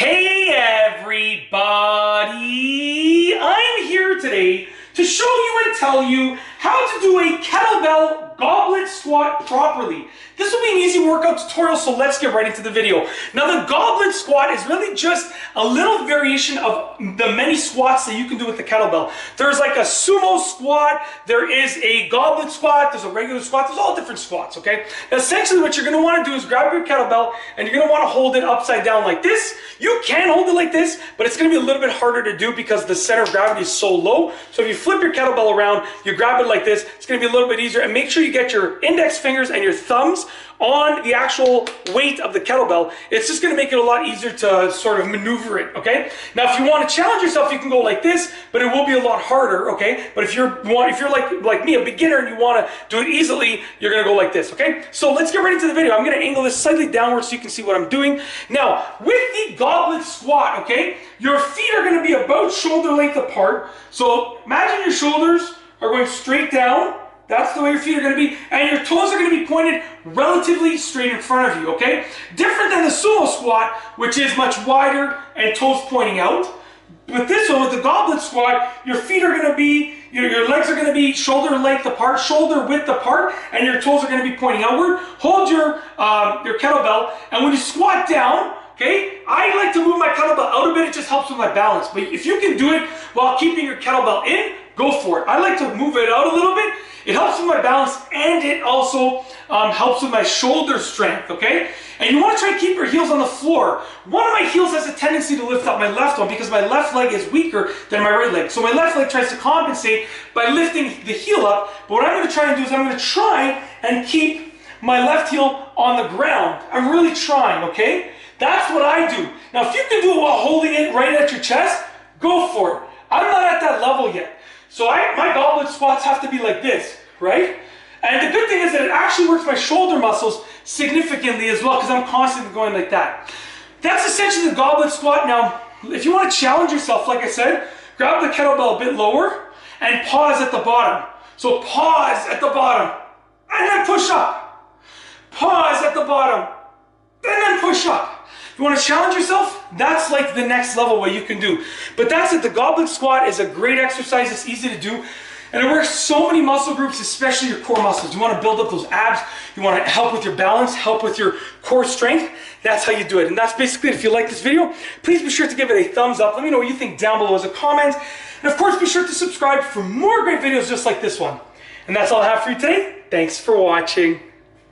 Hey everybody! I'm here today to show you and tell you how to do a kettlebell goblet squat properly. This will be an easy workout tutorial, so let's get right into the video. Now the goblet squat is really just a little variation of the many squats that you can do with the kettlebell. There's like a sumo squat, there is a goblet squat, there's a regular squat, there's all different squats, okay? Now essentially what you're going to want to do is grab your kettlebell and you're going to want to hold it upside down like this. You can hold it like this, but it's going to be a little bit harder to do because the center of gravity is so low. So if you flip your kettlebell around, you grab it like this, it's going to be a little bit easier. And make sure you get your index fingers and your thumbs on the actual weight of the kettlebell. It's just going to make it a lot easier to sort of maneuver it, okay? Now if you want to challenge yourself, you can go like this, but it will be a lot harder, okay? But if you're like me, a beginner, and you want to do it easily, you're going to go like this, okay? So let's get right into the video. I'm going to angle this slightly downwards so you can see what I'm doing. Now, with the goblet squat, okay, your feet are going to be about shoulder length apart. So imagine your shoulders are going straight down. That's the way your feet are going to be, and your toes are going to be pointed relatively straight in front of you, okay? Different than the sumo squat, which is much wider and toes pointing out. With this one, with the goblet squat, your feet are going to be, your legs are going to be shoulder length apart, shoulder width apart, and your toes are going to be pointing outward. Hold your kettlebell, and when you squat down, okay, I like to move my kettlebell out a bit. It just helps with my balance. But if you can do it while keeping your kettlebell in, go for it. I like to move it out a little bit. It helps with my balance, and it also helps with my shoulder strength, okay? And you want to try to keep your heels on the floor. One of my heels has a tendency to lift up my left one because my left leg is weaker than my right leg. So my left leg tries to compensate by lifting the heel up. But what I'm going to try and do is I'm going to try and keep my left heel on the ground. I'm really trying, okay? That's what I do. Now, if you can do it while holding it right at your chest, go for it. I'm not at that level yet. So my goblet squats have to be like this, right? And the good thing is that it actually works my shoulder muscles significantly as well because I'm constantly going like that. That's essentially the goblet squat. Now, if you want to challenge yourself, like I said, grab the kettlebell a bit lower and pause at the bottom. So pause at the bottom and then push up. Pause at the bottom and then push up. If you want to challenge yourself, that's like the next level what you can do. But that's it. The goblet squat is a great exercise. It's easy to do. And it works so many muscle groups, especially your core muscles. You want to build up those abs. You want to help with your balance, help with your core strength. That's how you do it. And that's basically it. If you like this video, please be sure to give it a thumbs up. Let me know what you think down below as a comment. And of course, be sure to subscribe for more great videos just like this one. And that's all I have for you today. Thanks for watching.